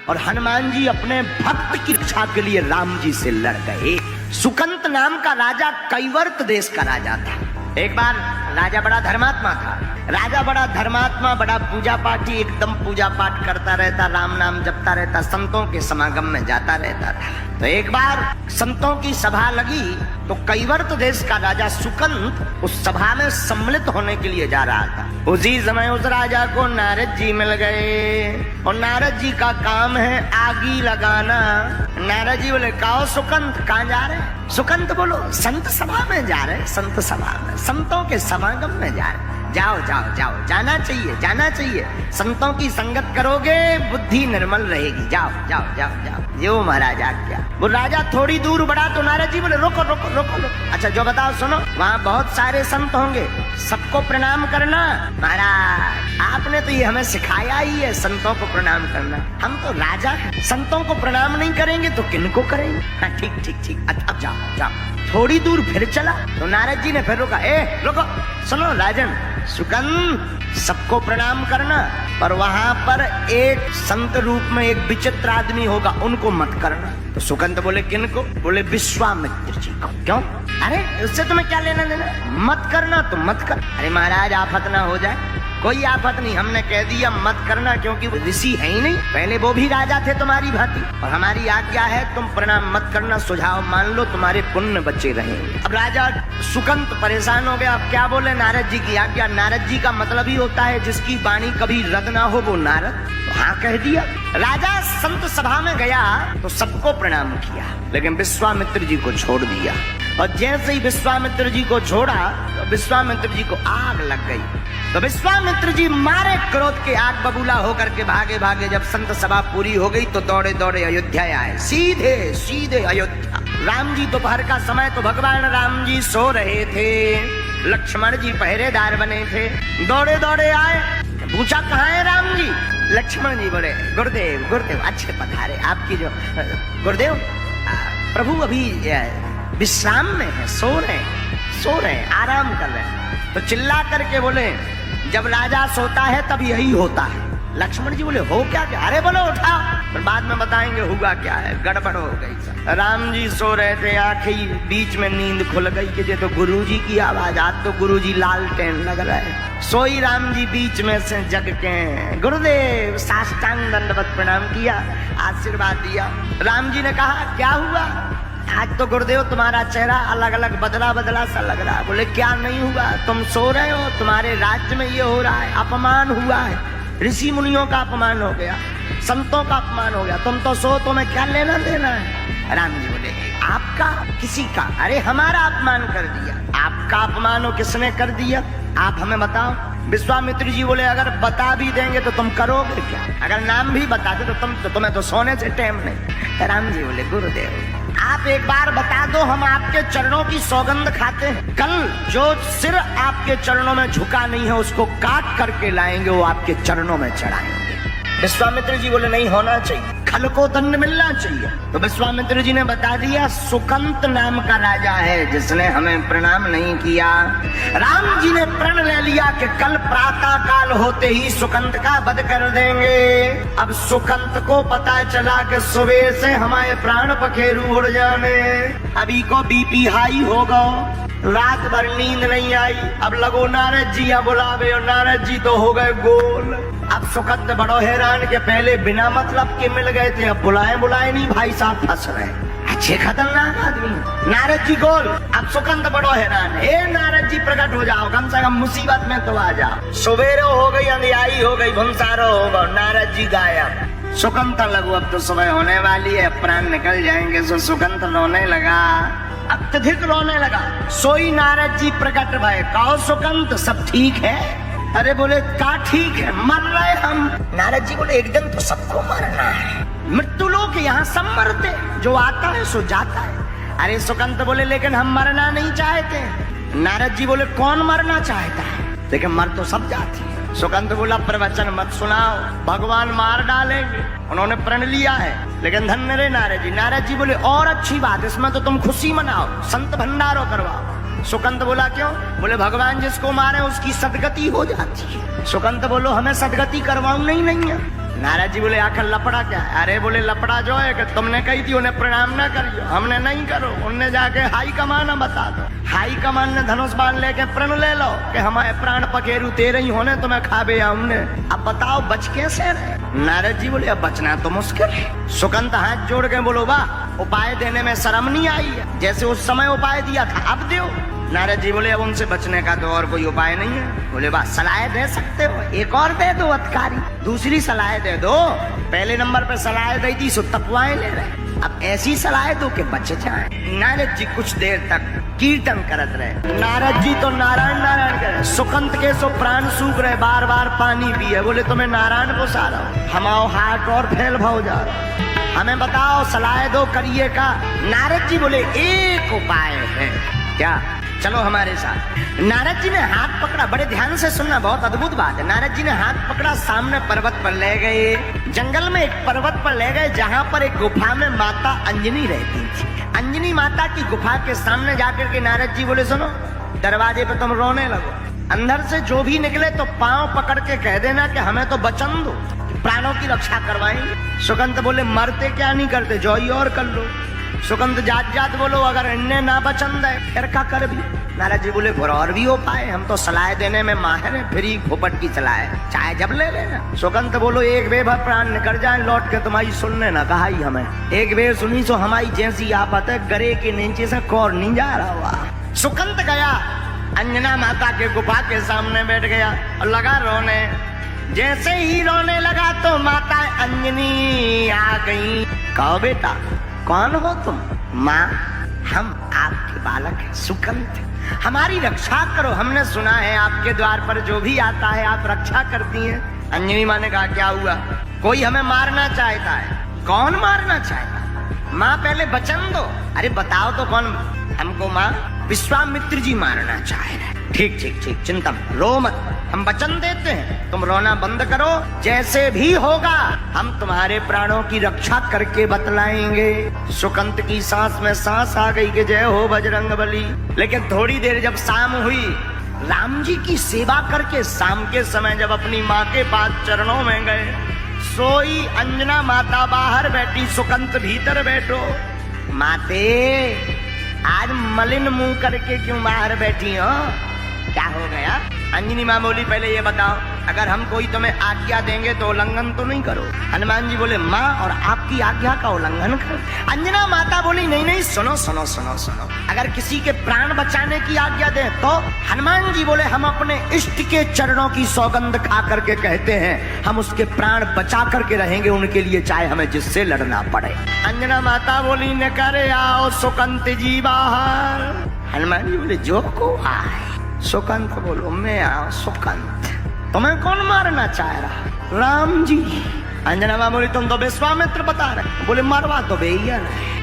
और हनुमान जी अपने भक्त की रक्षा के लिए राम जी से लड़ गए। सुकंत नाम का राजा कैवर्त देश का राजा था। एक बार राजा बड़ा धर्मात्मा था। राजा बड़ा धर्मात्मा, बड़ा पूजा पाठी, एकदम पूजा पाठ करता रहता, राम नाम जपता रहता, संतों के समागम में जाता रहता था। तो एक बार संतों की सभा लगी तो कैवर्त देश का राजा सुकंत उस सभा में सम्मिलित होने के लिए जा रहा था। उसी समय उस राजा को नारद जी मिल गए और नारद जी का काम है आगी लगाना। नारद जी बोले, कहो सुकंत, कहाँ जा रहे हैं? सुकंत बोलो, संत सभा में जा रहे, संत सभा में, संतों के समागम में जा रहे। जाओ जाओ जाओ, जाना चाहिए, जाना चाहिए। संतों की संगत करोगे बुद्धि निर्मल रहेगी। जाओ जाओ जाओ जाओ। यो महाराज आज्ञा। वो राजा थोड़ी दूर बढ़ा तो नारद जी बोले, रोको रोको रोको रोको। अच्छा जो बताओ सुनो, वहाँ बहुत सारे संत होंगे, सबको प्रणाम करना। महाराज आपने तो ये हमें सिखाया ही है, संतों को प्रणाम करना। हम तो राजा हैं, संतों को प्रणाम नहीं करेंगे तो किनको करेंगे? हाँ ठीक ठीक ठीक, अब जाओ जाओ। थोड़ी दूर फिर चला तो नारद जी ने फिर रोका, रुको, सुनो राजन, सुकंत सबको प्रणाम करना, पर वहां पर एक संत रूप में एक विचित्र आदमी होगा, उनको मत करना। तो सुकंत बोले, किनको? बोले विश्वामित्र जी को। क्यों? अरे उससे तुम्हें क्या लेना देना? मत करना तो मत कर। अरे महाराज आफत ना हो जाए। कोई आफत नहीं, हमने कह दिया मत करना क्योंकि वो ऋषि है ही नहीं, पहले वो भी राजा थे तुम्हारी भांति, और हमारी आज्ञा है तुम प्रणाम मत करना, सुझाव मान लो, तुम्हारे पुण्य बचे रहेंगे। अब राजा सुकंत परेशान हो गया, अब क्या बोले? नारद जी की आज्ञा। नारद जी का मतलब ही होता है जिसकी वाणी कभी रद्द ना हो वो नारद। तो हाँ कह दिया। राजा संत सभा में गया तो सबको प्रणाम किया, लेकिन विश्वामित्र जी को छोड़ दिया। और जैसे ही विश्वामित्र जी को छोड़ा तो विश्वामित्र जी को आग लग गई। तो विश्वामित्र जी मारे क्रोध के आग बबूला होकर के भागे भागे, जब संत सभा पूरी हो गई तो दौड़े दौड़े अयोध्या आए, सीधे सीधे अयोध्या। राम जी दोपहर का समय, तो भगवान राम जी सो रहे थे, लक्ष्मण जी पहरेदार बने थे। दौड़े दौड़े आए, पूछा कहाँ है राम जी? लक्ष्मण जी बोले, गुरुदेव गुरुदेव अच्छे पधारे। आपकी जो गुरुदेव प्रभु अभी विश्राम में है, सो रहे, आराम कर रहे हैं। तो चिल्ला करके बोले, जब राजा सोता है तब यही होता है। लक्ष्मण जी बोले, हो क्या? अरे बोलो उठाओ, फिर बाद में बताएंगे हुआ क्या है। गड़बड़ हो गई। राम जी सो रहे थे, आंखें बीच में नींद खुल गई कि ये तो गुरुजी की आवाज, आज तो गुरुजी लालटेन लग रहा है। सोई राम जी बीच में से जग के गुरुदेव साष्टांग दंडवत प्रणाम किया, आशीर्वाद दिया। राम जी ने कहा, क्या हुआ? आज तो गुरुदेव तुम्हारा चेहरा अलग अलग बदला बदला सा लग रहा है। बोले, क्या नहीं हुआ? तुम सो रहे हो, तुम्हारे राज्य में ये हो रहा है, अपमान हुआ है, ऋषि मुनियों का अपमान हो गया, संतों का अपमान हो गया, तुम तो सो, तुम्हें क्या लेना देना है? राम जी बोले, आपका किसी का? अरे हमारा अपमान कर दिया। आपका अपमान हो किसने कर दिया? आप हमें बताओ। विश्वामित्र जी बोले, अगर बता भी देंगे तो तुम करोगे क्या? अगर नाम भी बताते तो तुम्हें तो सोने से टाइम नहीं। राम जी बोले, गुरुदेव आप एक बार बता दो, हम आपके चरणों की सौगंध खाते हैं। कल जो सिर आपके चरणों में झुका नहीं है उसको काट करके लाएंगे, वो आपके चरणों में चढ़ाएंगे। विश्वामित्र जी बोले, नहीं होना चाहिए, खल को दंड मिलना चाहिए। तो विश्वामित्र जी ने बता दिया, सुकंत नाम का राजा है जिसने हमें प्रणाम नहीं किया। राम जी ने प्रण ले लिया कि कल प्रातः काल होते ही सुकंत का वध कर देंगे। अब सुकंत को पता चला कि सुबह से हमारे प्राण पखेरु उड़ जाने, अभी को बीपी हाई होगा, रात भर नींद नहीं आई। अब लगो नारद जी या बुलावे, और नारद जी तो हो गए गोल। अब सुकंत बड़ो हैरान के पहले बिना मतलब के मिल गए थे, अब बुलाए नहीं, भाई साहब फंस रहे। अच्छे खतरनाक आदमी। नारद जी गोल, अब सुकंत बड़ो हैरान, हे नारद जी प्रकट हो जाओ, कम से कम मुसीबत में तो आ जाओ। सवेरे हो गई, अंधियाई हो गई, भंसारो हो गया, नारद जी गायब। सुकंत लगो, अब तो सुबह होने वाली है, प्राण निकल जाएंगे। सो सुकंत रोने लगा, अत्यधिक रोने लगा। सोई नारद जी प्रकट भय, कहो सुकंत सब ठीक है? अरे बोले, का ठीक है, मर रहे हम। नारद जी बोले, एक दिन तो सबको मरना है, मृत्यु लोग यहाँ सब मरते, जो आता है सो जाता है। अरे सुकंत बोले, लेकिन हम मरना नहीं चाहते। नारद जी बोले, कौन मरना चाहता है? लेकिन मर तो सब जाती है। सुकंत बोला, प्रवचन मत सुनाओ, भगवान मार डालेंगे। उन्होंने प्रण लिया है, लेकिन धन्य रे नारद जी। नारद जी बोले, और अच्छी बात, इसमें तो तुम खुशी मनाओ, संत भंडारो करवाओ। सुकंत बोला, क्यों? बोले, भगवान जिसको मारे उसकी सदगति हो जाती है। सुकंत बोलो, हमें सदगति करवाऊं नहीं है। नारद जी बोले आखिर लपड़ा क्या है? अरे बोले लपड़ा जो है कि तुमने कही थी उन्हें प्रणाम ना करियो, हमने नहीं करो। उनने जाके हाई कमान बता दो। हाई कमान ने धनुष बाण लेके प्रण ले लो कि हमारे प्राण पखेरु तेरे ही होने तुम्हें खाबे हमने। अब बताओ बच कैसे रहे? नारद जी बोले अब बचना तो मुश्किल है। सुकंत हाथ जोड़ के बोलो वाह, उपाय देने में शर्म नहीं आई है? जैसे उस समय उपाय दिया था अब दो। नारद जी बोले अब उनसे बचने का तो और कोई उपाय नहीं है। बोले वाह, सलाह दे सकते हो, एक और दे दो अधिकारी, दूसरी सलाह दे दो। पहले नंबर पे सलाह दी थी सो तपवाएं ले रहे, अब ऐसी सलाह दो कि बच जाए। नारद जी कुछ देर तक कीर्तन करत रहे। नारद जी तो नारायण नारायण करे, सुकंत के सो प्राण सूख रहे, बार बार पानी पिए। बोले तुम्हें नारायण को सारा हमाओ हाथ और फैल भाव जा रहा, हमें बताओ सलाह दो करिए का। नारद जी बोले एक उपाय है। क्या? चलो हमारे साथ। नारद जी ने हाथ पकड़ा, बड़े ध्यान से सुनना, बहुत अद्भुत बात है। नारद जी ने हाथ पकड़ा, सामने पर्वत पर ले गए। जंगल में एक पर्वत पर ले गए जहां पर एक गुफा में माता अंजनी रहती थी। अंजनी माता की गुफा के सामने जाकर के नारद जी बोले सुनो, दरवाजे पे तुम रोने लगो, अंदर से जो भी निकले तो पांव पकड़ के कह देना कि हमें तो बचन दो, प्राणों की रक्षा करवाएंगे। सुकंत बोले मरते क्या नहीं करते, जो ही और कर लो। सुकंत जात जात बोलो अगर इन्हें ना बचन दे फिर क्या कर भी? नारद जी बोले और भी हो पाए, हम तो सलाह देने में माहिर है, फिर ही फोपट की सलाह है, चाहे जब ले लेना। सुकंत बोलो एक बेभर प्राण निकल जाए लौट के तुम्हारी सुनने ना कहा ही हमें, एक बेर सुनी सो हमारी जैसी आफत है, गरे के नीचे से कौर नहीं जा रहा हुआ। सुकंत गया अंजना माता के गुफा के सामने बैठ गया और लगा रोने। जैसे ही रोने लगा तो माता अंजनी आ गई। कहो बेटा कौन हो तुम? माँ हम आपके बालक हैं सुकंत, हमारी रक्षा करो, हमने सुना है आपके द्वार पर जो भी आता है आप रक्षा करती हैं। अंजनी माँ ने कहा क्या हुआ? कोई हमें मारना चाहता है। कौन मारना चाहता? माँ पहले वचन दो। अरे बताओ तो कौन? हमको माँ विश्वामित्र जी मारना चाह रहे। ठीक ठीक ठीक, चिंता रो मत, हम वचन देते हैं, तुम रोना बंद करो, जैसे भी होगा हम तुम्हारे प्राणों की रक्षा करके बतलाएंगे। सुकंत की सांस में सांस आ गई कि जय हो बजरंगबली। लेकिन थोड़ी देर जब शाम हुई, राम जी की सेवा करके शाम के समय जब अपनी माँ के पास चरणों में गए, सोई अंजना माता बाहर बैठी, सुकंत भीतर बैठो। माते आज मलिन मुंह करके क्यों बाहर बैठी हो? क्या हो गया? अंजनी माँ बोली पहले ये बताओ, अगर हम कोई तुम्हें आज्ञा देंगे तो उल्लंघन तो नहीं करो? हनुमान जी बोले माँ और आपकी आज्ञा का उल्लंघन कर? अंजना माता बोली नहीं नहीं, सुनो सुनो सुनो सुनो, अगर किसी के प्राण बचाने की आज्ञा दें तो? हनुमान जी बोले हम अपने इष्ट के चरणों की सौगंध खा करके कहते हैं हम उसके प्राण बचा करके रहेंगे उनके लिए, चाहे हमें जिससे लड़ना पड़े। अंजना माता बोली न करे आओ सुकंत जी बाहर। हनुमान जी बोले जो को आए। सुकंत बोलो मैं आओ सुकंत, तुम्हें कौन मारना चाह रहा? राम जी। अंजना माँ बोली तुम तो विश्वामित्र बता रहे, बोले मरवा तो भैया नहीं।